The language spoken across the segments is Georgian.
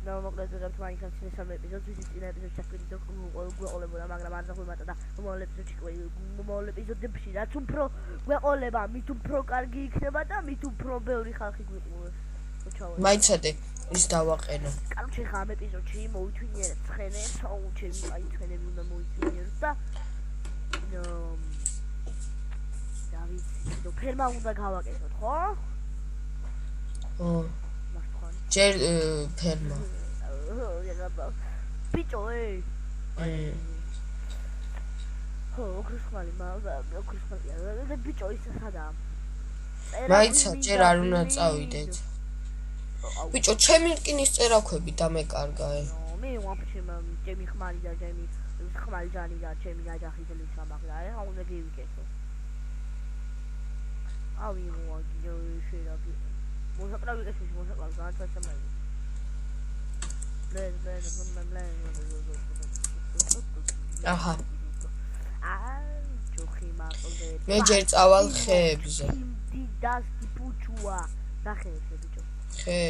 No, მოკლედ ვიღებთ Minecraft-ის მესამე ეპიზოდს, ვიზის წინა ეპიზოდში ჩაგვიდით გვეყოლებოდა, მაგრამ არ დაგვიმატა და მომავალ ეპიზოდებში რაც უფრო გვეყოლება, მით უფრო კარგი იქნება და მით უფრო ბევრი ხალხი გვიყურებს. მაიცადე ის დავაყენო. Короче, ხა ამ ეპიზოდში მოვითვინიერეთ ცხენებს, ჩემი აი ცხენები უნდა მოვითვინიეროთ და დავიცი, ფერმა უნდა გავაკეთოთ, ხო? ო. ჯერ ფერმა. Bicho, ხო, ოქროსხმალი, მაგრამ bicho ის სადა. მაიცა ჯერ არ უნდა წავიდეთ. Bicho, ჩემი რკინის წერაქვები დამეკარგა. მე ვაფშე ჩემი ხმალი და ჩემი ხმალი ჯანი და ჩემი ნაჯახი ძლის სამაღლა, რა უნდა გივიკეთო. ავი მოაგიო შეიძლება. მოსაკლავი ეს მოსაკლავი განაცემელი. აჰა. ჯოხი მაყლე. მე ჯერ წავალ ხეებზე. დიდას ტიპუჩუა. და ხეებზე ბიჭო. ხე.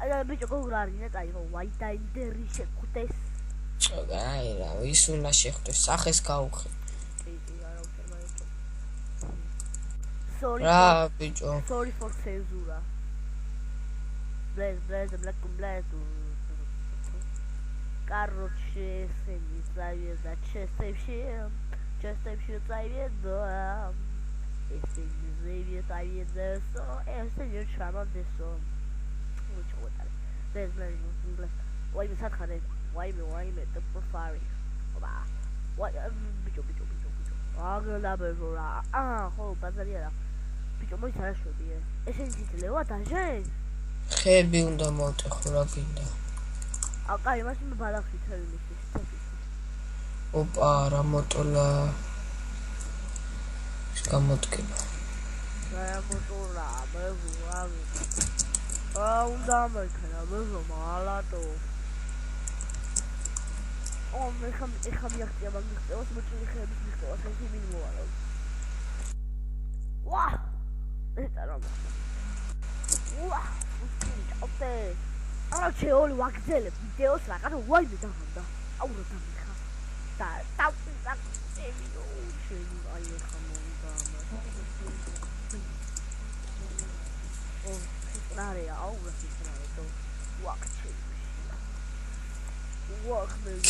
აი ბიჭო გოგრარი ნეტაი ხო ვაიტაინდერი შეხვდეს. აი რა ის უნდა შეხვდეს სახეს გაუხე. Sorry. Ra, bicho. Sorry for censura. Bless, black. Короче, синий завет, честный завет, да. Если не завет, а видно, если не чано, да, so. Лучше вот так. Bless. Why me садхаре? Why me, the profile. Why, bicho. Агла бежора. Хо, базарია. Bicho, მოიცარაშობია. ესენი ციცლევა დაჟე? ხეები უნდა მოვტეხო რა გინდა. კაი, მაშინ ბალახი თელმისის. ოპა, რა მოტოლა. გამოდგება. რა მოტოლა, ბეღო. უნდა მეკნა, ბეღო, მალატო. მე ხა მიაღწია მაგის მოჭრილი ხეების მიღწევას ეს მინიმუმალო. ვა! ეს რა. ვა! ოპე. არჩე ორი ვაგზელებ ვიდეოს რაღაცა ვაიმე დაღამდა. აურო დამიხა. და დავწევიო შენი აი ხა მომდა. ო, სტრარეა, აურო სტრარეა. ვაკჩე.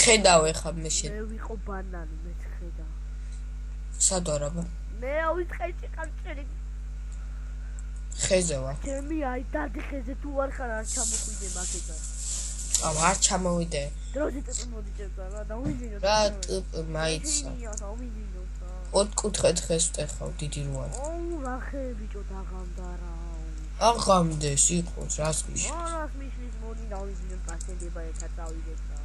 ხედავ ეხა მე შენ. მე ვიყო ბანანი მე ხედა. სად ვარ აბა? მე ავიწყეჭი ყარჭერი. ხეზე ვარ. ჩემი აი დადი ხეზე თუ არ ხარ არ ჩამოხვიდე მაგედან. არ ჩამოვიდე. დროზე ტიპი მოდიჭერდა რა დავიძინო. რა ტიპი მაიცა. ოთხკუთხედ ხეს ვტეხავ დიდი როა. ოუ რა ხე ბიჭო დაღამდა რა. აღამდეს იყოს რას მიშ. რას მიშლის მოდი დავიძინო პასენდება ეხა წავიდეთ რა.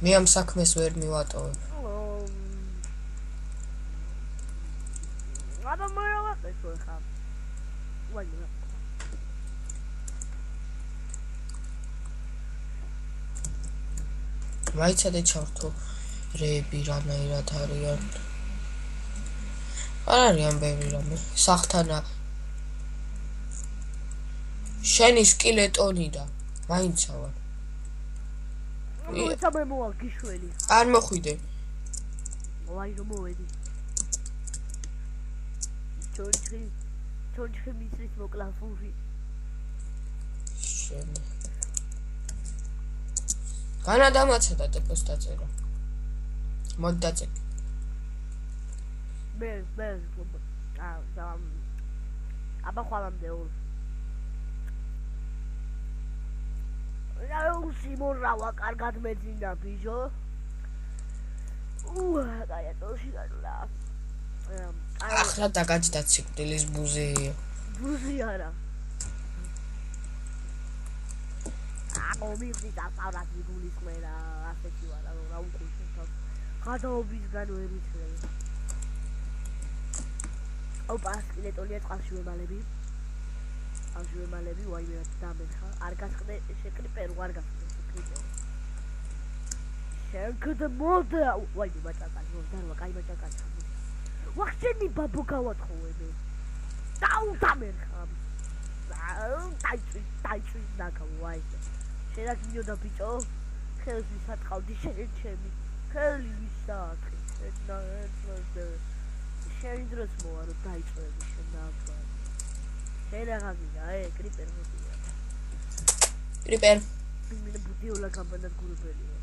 მე ამ საქმეს ვერ მივატოვებ. აბა მოიალა ეს ხა. ვაიმა. მაიცადე ჩავთო რეები რანაირად არიან. არ არიან ბევრი რამე. სახთანა შენი სკილეტონი და მაინცა ვარ. მოიცამე მოაგიშველი. არ მოხვიდე. ვაი რომ მოვედი. ჩონჩხი მისრის მოკლაფური. შენ. განადამაცადა ტიპოს დაწერა. მოდი დაწეკ. ბეს. აბა ხვალამდე ულ. რა სიმორავა კარგად მეძინა ბიჟო. კაია თოში გადა. ახლა დაგაჭდა ციკლის ბუზი. ბუზი არა. მომიძი დასავლად გულის მერა ასეთი ვარა რა უკუშო. ხადაობისგან ვერ იცვლები. ოპა სკილეტონია წყალში ვემალები. ვაიმე დამეხა. არ გასყდე შეკრიპერო არ გასყდე შეკრიპერო. შეკრიპერო მოდა. ვაიმე მაწაკალი მოდა კაი მაწაკალი. ვახჩენი ბაბო გავათხოვე მე. დაუდამერხა. დაიწვი ნაგავაიზე შედაგინოდა ბიჭო ხელს ვისატყავდი შენ ჩემი ხელი ვისათხი შენ დროს მოვა რომ დაიწვევი შენ ნაგავ შენ აღაგია კრიპერ მოდია კრიპერ მინდა ბუდიოლა გამბანადგურებელია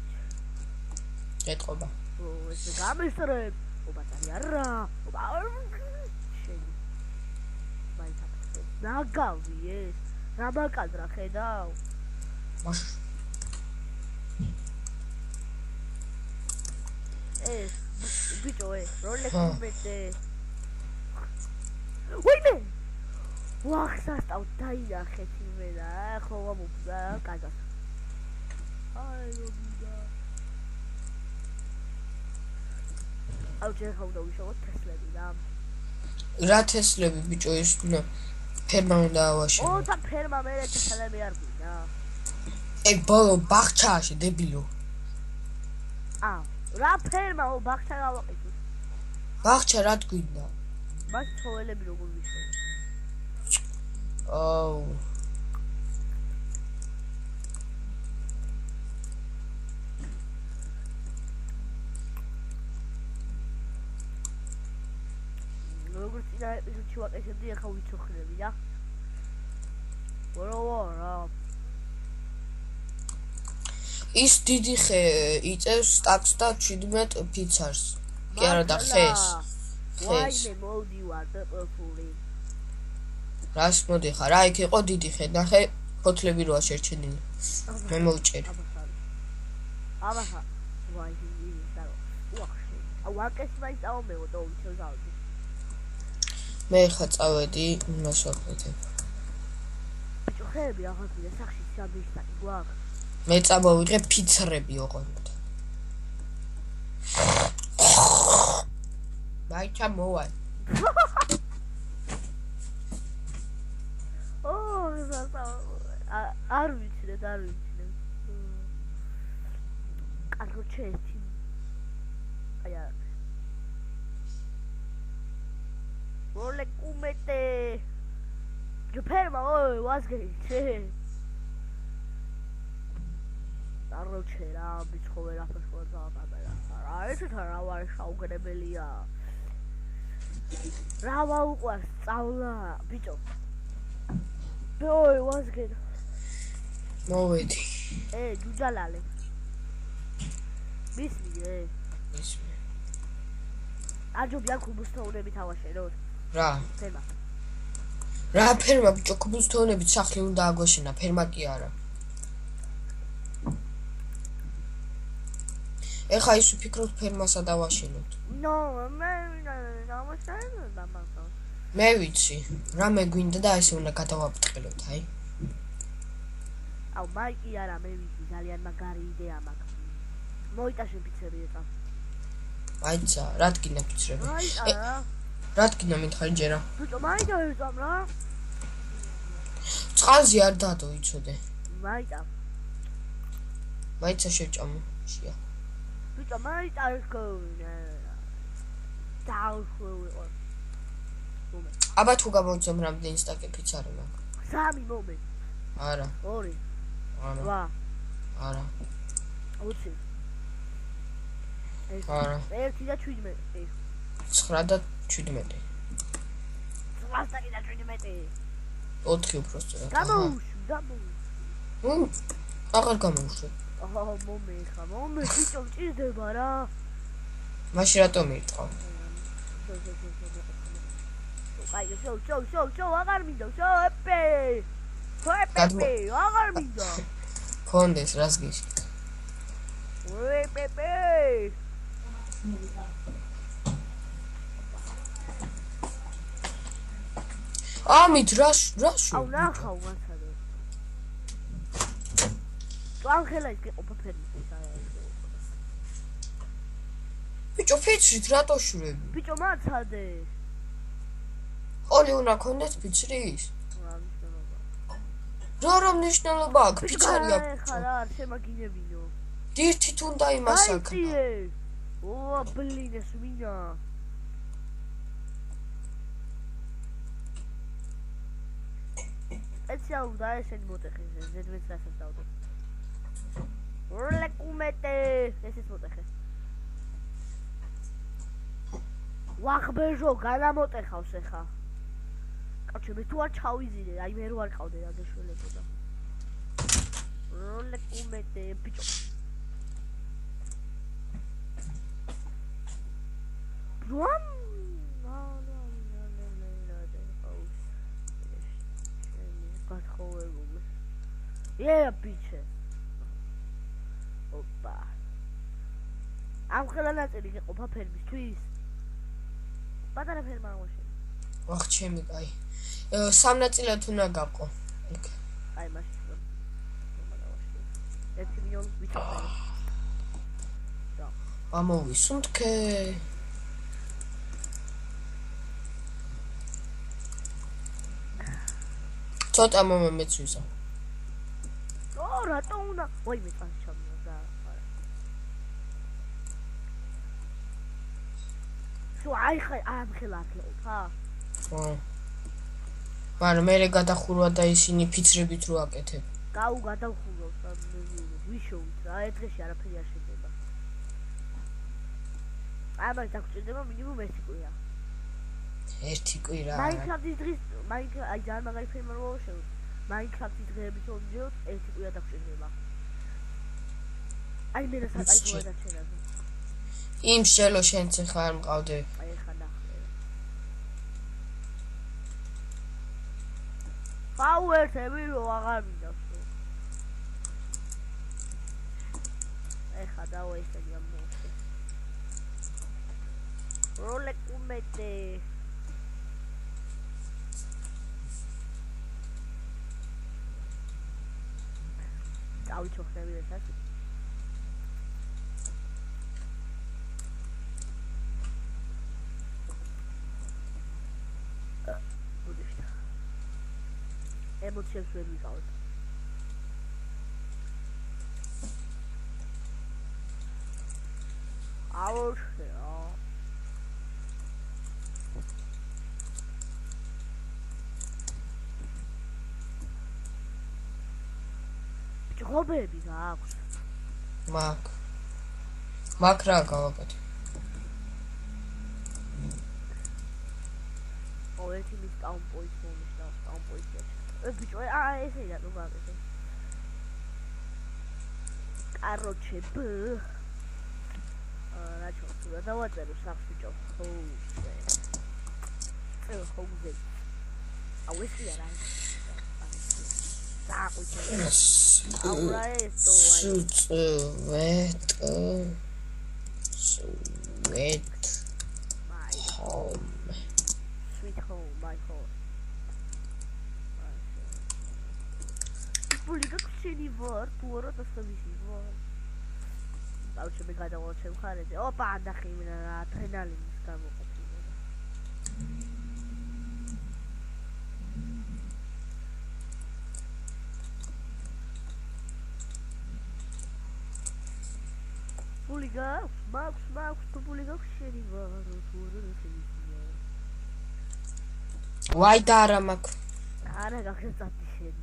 ეთყობა ეს გამესრებ ობატარი არა ობა შენ ნაგავი ეს რა ბაკადრა ხედავ მაშ ეს ბიჭო როლექსმეტე ვაიმე ვახსასტავ დაინახეთ იმენა ხო გამოფდა კაცას აი რობიდა აუ ჯერ ხავდა ვიშოვოთ თესლები რა თესლები ბიჭო ის ფერმა უნდა ავაშენო ოთა ფერმა მე თესლები არ გვინდა ეგ ბოლო ბახჩაში დებილო რა ფერმა ბახჩა გავაყიდოთ ბახჩა რა გვინდა მას ცხოველები როგორ ვიშოვო აუ როგორც წინა ეპიზოდში ვაკეთებდი ახლა ვიცოხრები რა რა ის დიდი ხე იწევს სტაკს და 17 ფიცარს კი არა და ხეს ვაიმე მოდივარ პოპული რას მოდიხარ რა იქ იყო დიდი ხე ნახე ფოთლები როა შერჩენილი მე მოვჭერი აბახა ვაიმე დარო უახში აუაკეს მაიწაომეო და უჩევზავდი მე ხა წავედი იმას ვაკეთებ ბიჭო ხეები აღაგვიდა სახში სამდისტაკი გვაქვს მე წამოვიღე ფიცრები ოღონდ მაიჩა მოვა არ ვიცი კარგოჩე აი როლე კუმეტე ჯფერმა ოი ვასგეჩე აროჩე რა ბიჭოვე რა ფასხოა კამერა რა ეს რა ვარ შაუგრებელია რა ვაუყვას სწავლა ბიჭო ოი ვასგე მოვედი ჯუჯალალე მისმი აჯობია ქუბუსთოუნებით ავაშენოთ რა ფერმა ბიჭო ქუბუსთოუნებით სახლი უნდა აგვაშენა ფერმა კი არა ეხა ის ვფიქრობ ფერმასა დავაშენოთ მე ვიცი რამე გვინდა და ესე უნდა გადავაფრთხილოთ აი აუ მაიკი არა მე ვიცი ძალიან მაგარი იდეა მაქვს მოიტაშე ფიცები ეხა აიცა რა თქინა ფიცრები რა თქინა მითხარი ჯერა ბიჭო მაიტა ერთამ რა წყალზე არ დადო იცოდე მაიცა შევჭამო შია ბიჭო მაიტა ერქონა დაუშვევიყო აბა თუ გამოვიცემ რამდენი სტაკი ფიცარი მაქვს 3 მომე არა 2 არა არა 20 არა 1 და 17 9 და 17 9 და 17 4 უბრალოდ გამოვშვი აღარ გამოვშვი მომე ბიჭო ჭირდება რა მაშინ რატომ მირტყავ აი შო აღარ მინდა აღარ მინდა კონდეს რას გიში ამით რას აუ ნახავ მაცადე ტვანხელა ის გეყოფა ფერმის ბიჭო ფიცრით რატო შურები ბიჭო მაცადე ყოლი უნდა კონდეს ფიცრის რა მნიშვნელობა აქვს ფიცარი აქვს ხარა არ შემაგინებინო დირთით უნდა იმას აკრა ო ბლინეს მინა სპეციალურ და ესენი მოტეხე ზედმეც რასაც დავდო. როლეკუმეტე ესეც მოტეხე. ვახბეჟო განამოტეხავს ეხა. კაცო მე თუ არ ჩავიზიდე, აი მე რო არ ყავდე რა გეშველებოდა. როლეკუმეტე ბიჭო. Run! Yeah, bitches. Opa. ამ ხელა ნაწილი გეყოფა ფერმისთვის. პატარა ფერმა ამოშენ. ვახ, ჩემი კაი. სამ ნაწილად უნდა გავყო. იქ. აი მაშინ. 1 მილიონი ვიცოდი. და. ამოვისუნთქე. ცოტა მომეც ვიზა. რატო უნდა? ვაი მე წას ჩამოვიდა. სულ აი ამ ხელა ხა? ხო. მაგრამ მე გადახურვა და ისინი ფიცრებით რო აკეთებ. გაუ გადახურავს და ვიშოვით რა, ერთ დღეში არაფერი არ შედება. აბა დაგჭირდება მინიმუმ 1 კვირა. 1 კვირა. მაინკრაფტის დღის აი ძალიან მაგარი ფერმა რო შევ. მაინკრაფტის დღეების ორჯერ 1 კვირა დაგჭირდება. აი მე რასაც აი გადაჩერაზე. იმ შელო შენც ხარ არ მყავდე. აი ხა ნახე. პაუერთები რო აღარ მინდავს. ეხა დავაისები ამ მოხდა. როლეკუმეტე ავიჩოხდები ესაც. ბუდიშტა. ემოციებს ვერ ვიყავთ. აუშეა. ჯობები გააქვს. მაგ რა გავაკეთე. ერთი მის ტაუნპოინტს მომიშდა, ტაუნპოინტს. ბიჭო, ესე რა გავაკეთე. კაროჩე ბ. რაჩო, რა დავაწერო სახს ბიჭო. ხოუზე. აუესი რა. Sweet home, my home. Пулика кшени вар, туара тастамиши вар. Бауче მე გადავაჩემ ხარეზე. ოპა, ანდახი მინა რა ადრენალინის გამოყოფილი. Пулика, Макс, пулика кшени вар, туара тастамиши вар. ვაი და არა მაქვს. არა გახსენწათი შენ.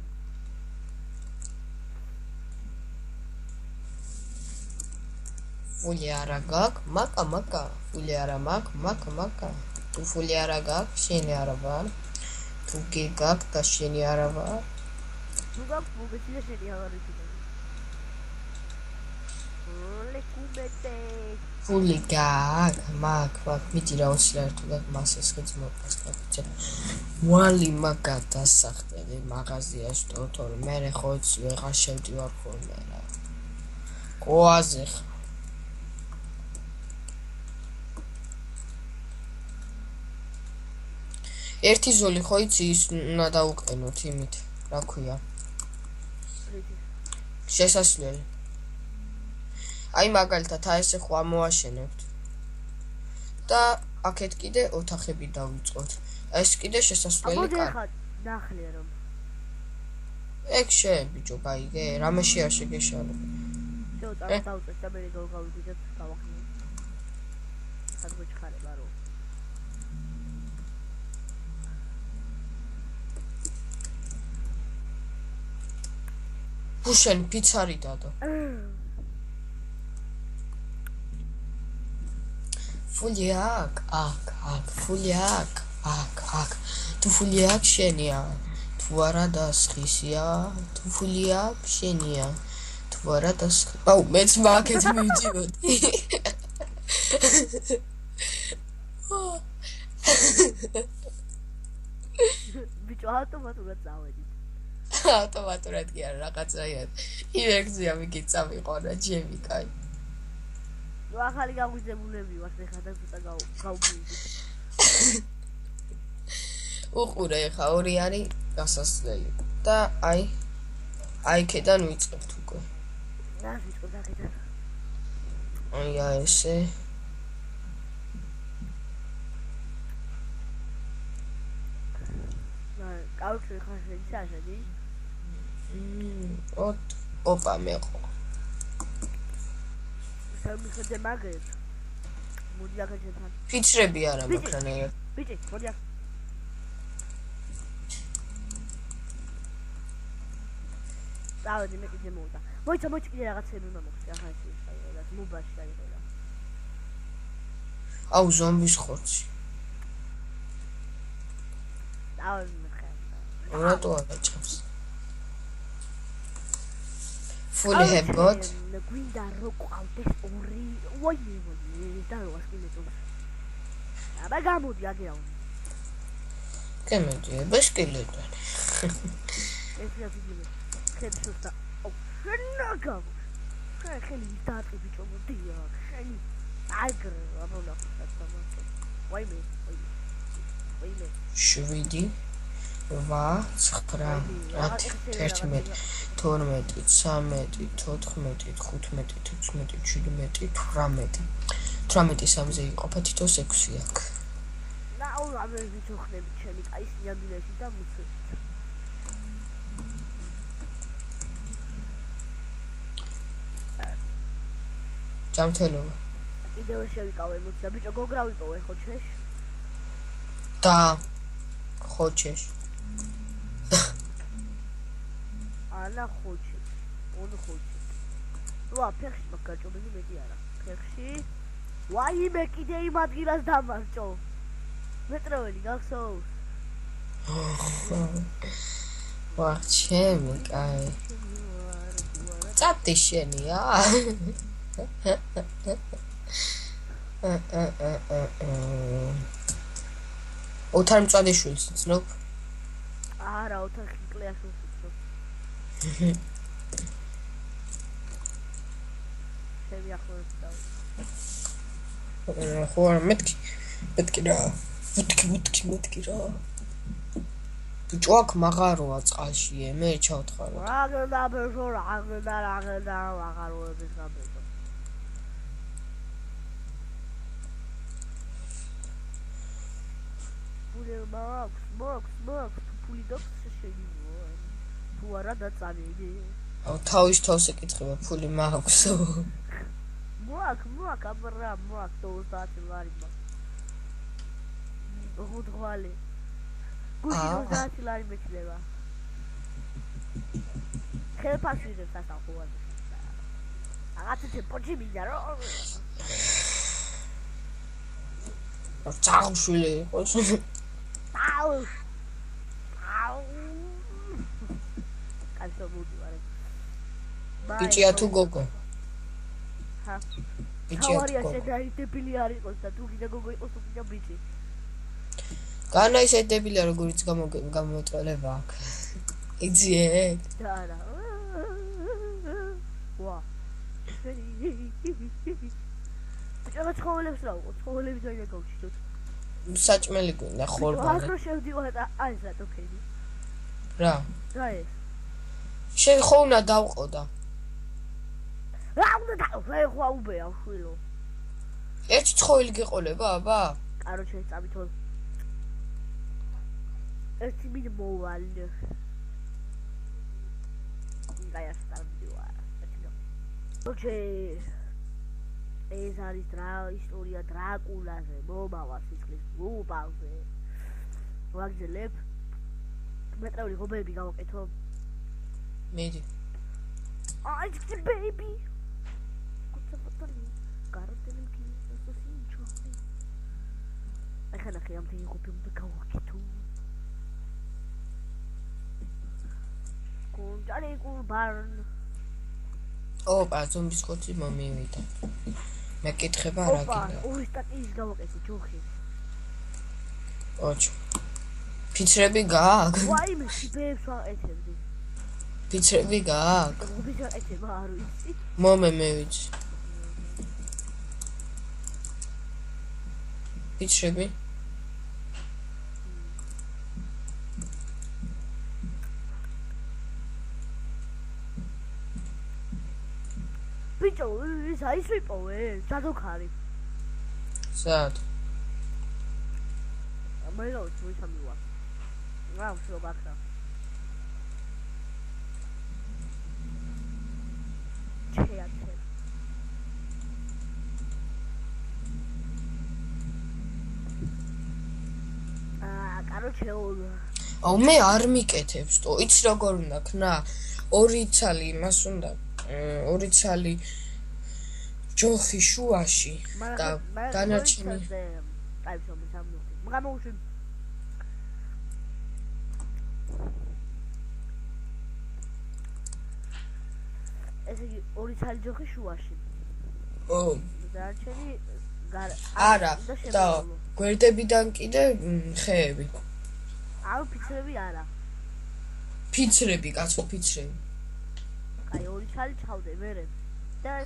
ფული არა გაქვს, მაკა. ფული არა მაქვს, მაკა. თუ ფული არა გაქვს, შენი არა ვარ. თუ გიგაქვს და შენი არა ვარ. თუ გაქვს მოგეცი და შენი აღარ იქნება. როლეკუმეტე. ფული გაქვს, მაქვს, მიდი რა უცლერ თუ გაქვს მასეს ხეც მოპასკაფიცე. ვალი მაგა დასახდები მაღაზიაში თორე მე ხოც ვეღარ შევდივარ ხოლმე რა. ყოაზე ერთი ზოლი ხო იცი ის უნდა დაუყენოთ იმით რა ქვია შესასვლელი აი მაგალითად ესე ხო ამოაშენებთ და აქეთ კიდე ოთახები დავიწყოთ ეს კიდე შესასვლელი კარი ნახლე რომ ეგ შენ ბიჭო გაიგე რამე შეაშე გეშალო შო დავუწეს და მე გავგავიდეთ გავახნე სადღუჩხარება რო გუშენ ფიცარი დადო. ფული აქ, ფული აქ. თუ ფული აქ შენია. თუ არა დასხისია, თუ ფული აქ შენია. თუ არა დასხი. აუ, მეც მაგეთ მივიძივოდი. ბიჭო, ავტომატურად წავედით. ავტომატურად კი არა, რაღაცაიან. იმერგზია მიგი წამიყარა ჯემი, კაი. ნუ ახალი გაგვიძებულები ვართ, ეხლა და ცოტა გავგვიდი. უყურე, ეხა 2 არის გასასვლელი და აი ქედან ვიწყებთ უკვე. რას ვიწყებთ აქედან? აი ესე. კაუჩი ხარ შეჭაშები? ოპა მეყო. სამიხდე მაგეთ. მოდი აქეთან. ფიცრები არა მაქრანაირად. ბიჭი, მოდი აქ. დავედი მე კიდე მოვიდა. მოიცა კიდე რაღაცები უნდა მოხდეს ახლა ეს საერთოდ მუბაში აიღო. აუ ზომბის ხორცი. დავედი მე ხარ. რატო აღაჭავს? Fully have got. გვინდა რო ყავდეს 2 ვაიმე და რო ასკილეტოს. აბა გამოდი აგერავ. კემედი, ბესკილეტო. ეს რაფიდი. ხეთსუსტა. შენაგავ. ხელი დაწყი ბიჭო მოდია. ხელი. აგრე აბოლა ხათამო. ვაიმე. 7 8 9 10 11 12 13 14 15 16 17 18 18 სამზე იყოფა თითოს 6 აქვს. ნაუ ამერ ვიცოხდები ჩემი კაის ნიადვილეში და მუცეთ. ჯამთელობა. კიდევ შევიკავე მუცეთ ბიჭო გოგრავიპოვე ხო ჩეშ? და ხოჩეშ. ალა ხოჩი. ონ ხოჩი. ვა ფეხში მაგაჭობენი მეტი არა. ფეხში. ვაიმე კიდე იმ ადგილას დამარჭო. მეტროველი გახსოვს. ვა ჩემი კაი. წათი შენია. ოთარ მწვანიშვილს ცნობ? არა, ოთარ ხიკლეაშვილს ვცნობ. შევი ახლოს და. ხო არა მეთქი რა. მეთქი რა. ბიჭო აქ მაღაროა წყალში, მე ჩავთხარო. აგდა ბეჟო, აგდა მაღაროების გაბეჭო. მაქვს ფული დოქს შეგივო. თუ არა დაწამები. აუ თავის თავს ეკითხება ფული მაქვსო. მაქვს აბრა მაქვს 30 ლარი მაქვს. გუდღვალე. გუში 30 ლარი მეჩლება. ხელფასირებს ასახუად. აგაცეთე პოჭი მინდა რო. წაღშვილი იყოს. აუ. კაცო მოდი ვარე. ბიჭია თუ გოგო? ჰა. ბიჭია თუ თავარია გოგო? შედარი დებილი არ იყოს და თუ კიდე გოგო იყოს თუ კიდე ბიჭი. განა ისე დებილია როგორიც გამომეტროლება აქ. იძიეთ? და არა. ვა. ბიჭო ცხოველებს რა უყო? ცხოველები ძალიან გავჩიტოთ. საჭმელი გვინდა ხორბალი. ახლა შევდივარ და აი რატო ქედი? რა? რა ეს? შენ ხო უნდა დავყოდა. რა უნდა დავყო? ხო აუბეა შვილო. ერთი ცხოველი გეყოლება, აბა? კაროჩე წამითო. ერთი მიდ მოვალე. გაიასტარდიوار. ოჩე. ეს არის ისტორია დრაკულაზე, მომავალ სიცხლის გუბალზე. ვაგზელებ. მეტრეული ღობეები გავაკეთო. მიდი. It's the baby. I can't hear him open the cow. Johnny Cool Barn. ოპა, ზომბის კოცი მომივიდა. მე კითხება რა გინდა. ორი სტატიის გავაკეთე ჯოხი. ოჩ. ფიცრები გააქვს? ვაიმე, სიბებს ვაკეთებდი. ფიცრები გააქვს? რუბის ვაკეთება არ ვიცი. მომე მე ვიცი. ფიცრები? ბიჭო, ის არის ვიპოვე, სადოქარი. სად? მე რა ვიცი, სამივა. რა ვშო გახდა. ჩეაცე. კაროჩე აუ მე არ მიკეთებს თო იცი როგორ უნდა ქნა ორი ცალი იმას უნდა ორი ცალი ჯოხი შუაში და დანარჩენი აი შო მისამნუხი მოგამოუშვი ეს იგი ორი ცალი ჯოხი შუაში ო დანარჩენი არა და გვერდებიდან კიდე ხეები აუ ფიცრები არა ფიცრები კაცო ფიცრები აი ორი ცალი ჩავდე მერე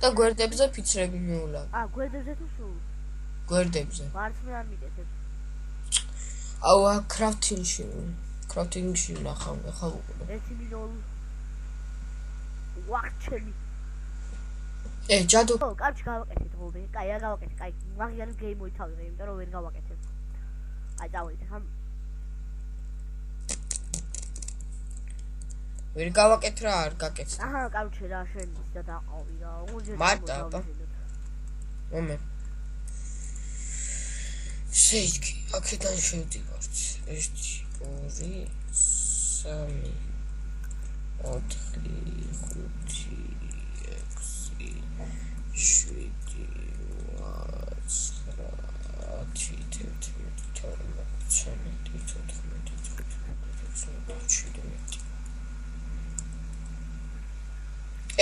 და გვერდებზე ფიცრები მიულა გვერდებზე თუ სულ გვერდებზე ვარც მე არ მიკეთებ აუ კრაფტინგში ნახავ ხა უყურე 1 მინოლ ვახჩები ჯადო კარჩი გავაკეთეთ ღობე კაი არ გავაკეთე კაი მაგარი გეიმ მოითავე იმიტომ რომ ვერ გავაკეთებ აი დავიდე ხამ ვერ გავაკეთ რა არ გაკეთე აჰა კარჩი რა შენის და დაყავი რა მარტა მომე შეიჭი აქედან შევდივართ 1 2 3 4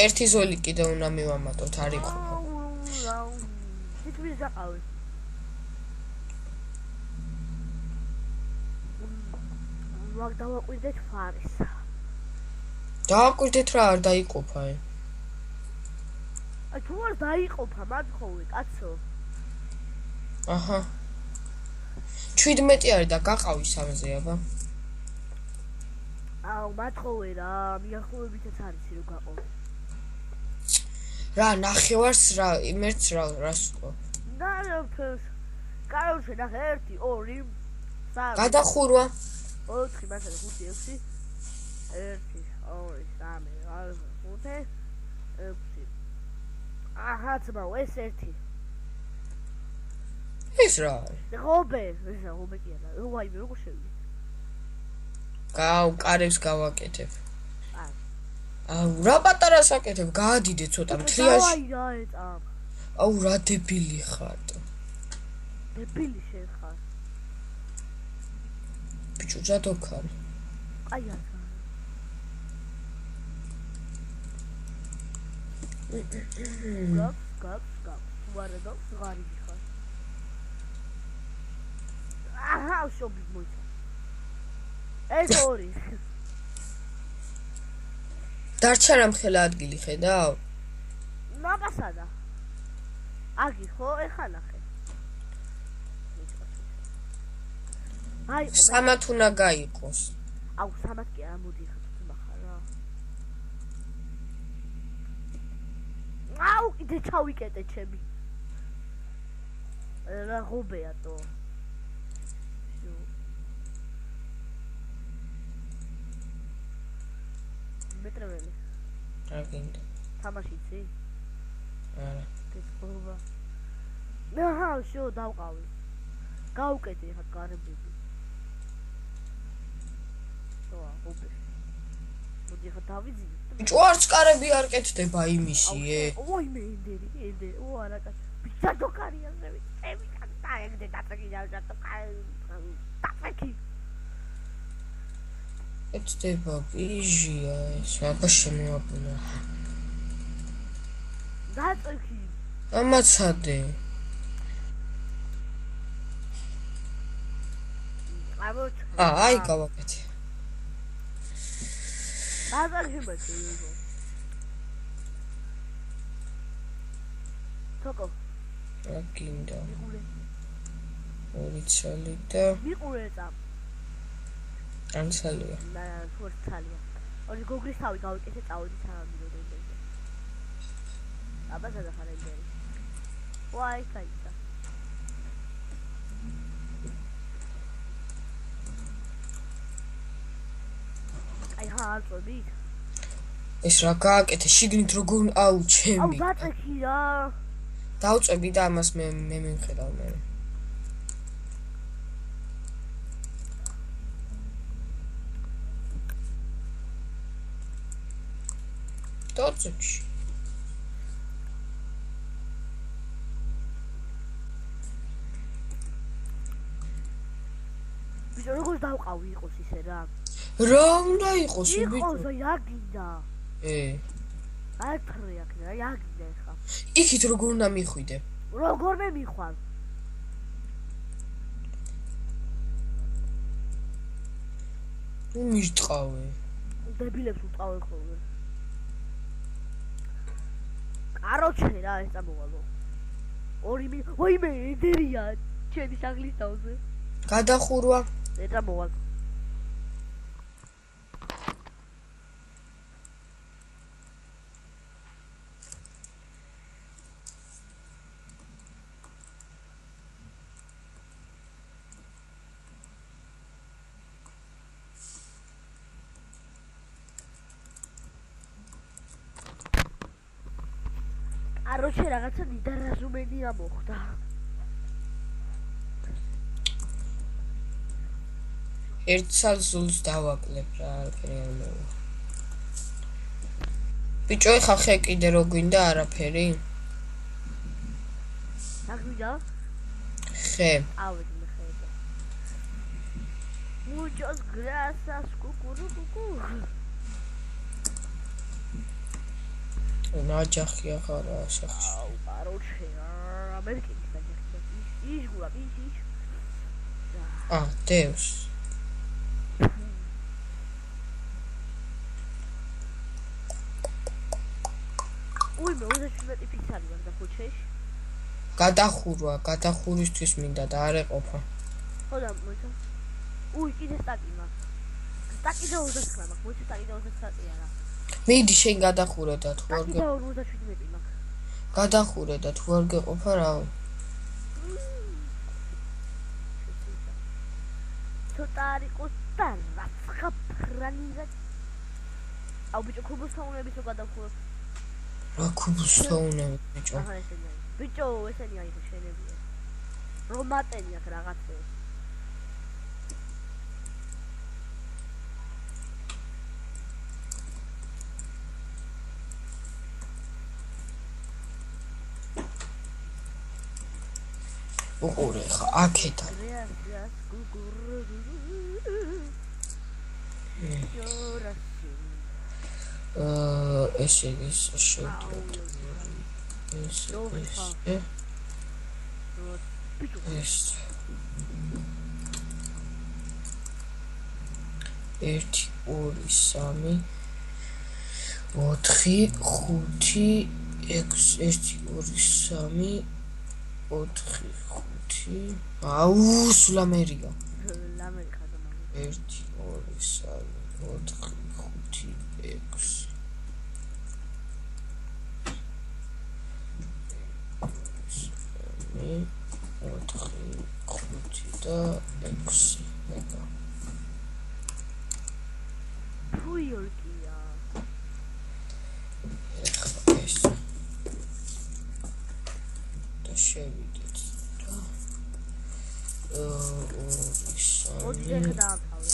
ერთი ზოლი კიდე უნდა მივამატოთ არ იყოფა თითქმის გაყავი მაგ დავაკვირდეთ ფარის დავაკვირდეთ რა არ დაიყოფა აი თუ არ დაიყოფა მაგ ხოვე კაცო აჰა 17 არის და გაყავი 3-ზე აბა აუ მათხოვე რა მიახლოებითაც არის რომ გაყო რა ნახევარს რა იმერც რას ყო და კაროჩე ნახე 1 2 3 გადახურვა 4 მასალა 5 6 1 2 3 4 5 აჰა ძმაო ეს 1 ეს რა ღობე ეს ღობე კი არა ვაიმე როგორ შევიდე კარებს გავაკეთებ აუ რა პატარას აკეთებ გაადიდე ცოტა მთლიაში აი რა ეწამ აუ რა დებილი ხარ დებილი შენ ხარ ბიჭო ჯადოქარ აი არა გაფ ვარდო ღარი ხარ აჰა შობი მოიცა ეს ორი დარჩა რამხელა ადგილი ხედავ ნაბასადა აგი ხო ეხა ნახე აი სამათ უნდა გაიყოს აუ სამათ კი არა მოდი ხა თუმახა რა აუ კიდე ჩავიკეტე ჩემი რა ღობეა თო მეტრეველი რა გინდა თამაშიცი არა კეთობა აჰა შო დავყავი გავუკეთე ხა გარებები შოა უბე მოდი ხა დავიძინე. ბიჭო არც კარები არ კეთდება იმისიე. ოი მე ენდერი. ო არა კაცო. ბიჭა დოკარია ზევი. წევი კაცა ეგდე დაწეკი დავჭატო დაწეკი. ეთდება ბიჟია ეს აბა შემოაბნა. დაწეკი. ამაცადე. აი გავაკეთე. დაწეკი ბიჭო. თოკო. რა გინდა? ორი ცალი და მიყურე წამ. ანცალია. და ფორცალია. ორი გოგრის თავი გავიკეთე წავედი სამამდე. აბა ზადახარ ენდერი. ვაი კაიცა. აი ჰარტები. ეს რა გააკეთე შიგნით როგორ აუ ჩემი. აუ დაწექი რა. დავწები და ამას მე მივხედავ მე. დაწექი. ბიჭო როგორ დავყავი იყოს ისე რა. რა უნდა იყოს ბიჭო? იყოს იაგინდა. ათრე აქ რა იაგინდა ხა. იქით როგორ უნდა მიხვიდე? როგორ მე მიხვალ? მისწყავე. დებილებს უწყავე ხოლმე. კაროჩე რა ეს წამოვალო. ორი ოი მე ედერია ჩემი საღლის თავზე. გადახურვა. ეცა მოვალ. აროჩე რაღაცა ნიდარაზუმენია მოხდა. ერთ სალსულს დავაკლებ რა არაფერი. ბიჭო ხა ხე კიდე რო გვინდა არაფერი? რა გვინდა? ხე. ავედი მე ხე. Muchos gracias კუკურუკუ. ნაჯახი ახარა სახში. აუ აროჩე ამერიკის ნაჯახი. ის გულა ის. დევს. უი მე 27 ფიცარი ვარ და ხუჩეში. გადახურვისთვის მინდა და არ ეყოფა. ხო და მოიცა. უი კიდე სტაკი მაქვს. სტაკი და 29 მაქვს. მოიცა სტაკი და 29 არა. მიდი შენ გადახურე და თუ არ სტაკი და 57 მაქვს. გადახურე და თუ არ გეყოფა რა. ცოტა არ იყოს და რაცხა ფრანინგა. აუ ბიჭო ქუბოსთაუნების რო გადახურებ. რა ქუბოსთაუნები ბიჭო? აჰა ესენია. ბიჭო ესენია ის შენებია. რომატენი აქ რაღაცა. უყურე ხა აქეთან. ესე ის შევდივართ. ეს 1 2 3 4 5 6 1 2 3 4 5 აუ სულამერია. ლამერიკა და მაგ 1 2 3 4 5 6 და 6 ეკა. ფუიორკია. ეს და შევიდეთ და ორი ხა დაამთავრე.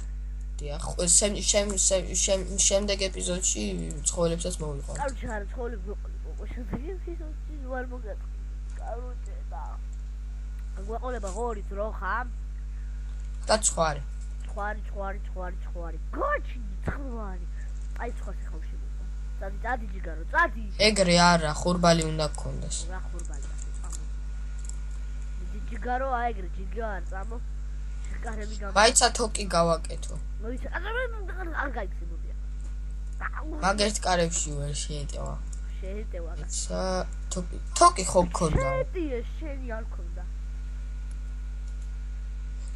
მივხვდია. შემდეგ ეპიზოდში ცხოველებსაც მოვიყვანთ. კაროჩე არა ცხოველები ვიყოლებ შემდეგ ეპიზოდში ვარ მოგატყი. კაროჩე და გვეყოლება ღორიც რო ხამ და ცხარი. ხვარი გოჩი ხვარი აი სხვა შეხავში წადი ჯიგარო წადი ეგრე არა ხურბალი უნდა გქონდეს რა ხურბალი ჯიგარო აი ეგრე ჯიგარ წამო შეკარები გამ მაიცა თოკი გავაკეთო მოიცა არ გაიქცებოდია მაგერთ კარებში ვერ შეეტევა ცა თოკი ხო გქონდა შენი არ გქონდა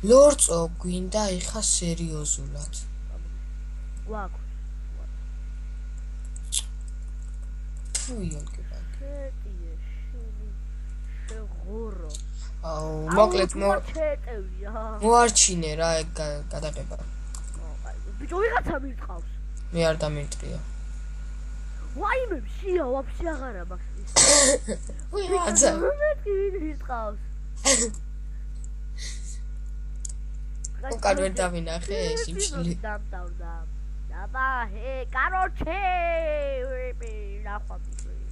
ლორწო გვინდა ეხა სერიოზულად გვაქვს თუ იოლკება შენი შეღურო მოკლედ მოჩეტევია მოარჩინე რა ეგ გადაღება ბიჭო ვიღაცა მირწყავს მე არ დამიტრია ვაიმე შია ვაფშე აღარა მაქვს ვიღაცა მირწყავს უკან ვერ დავინახე სიმშილი დამტავდა დაბა ჰე კაროჩე ნახვამი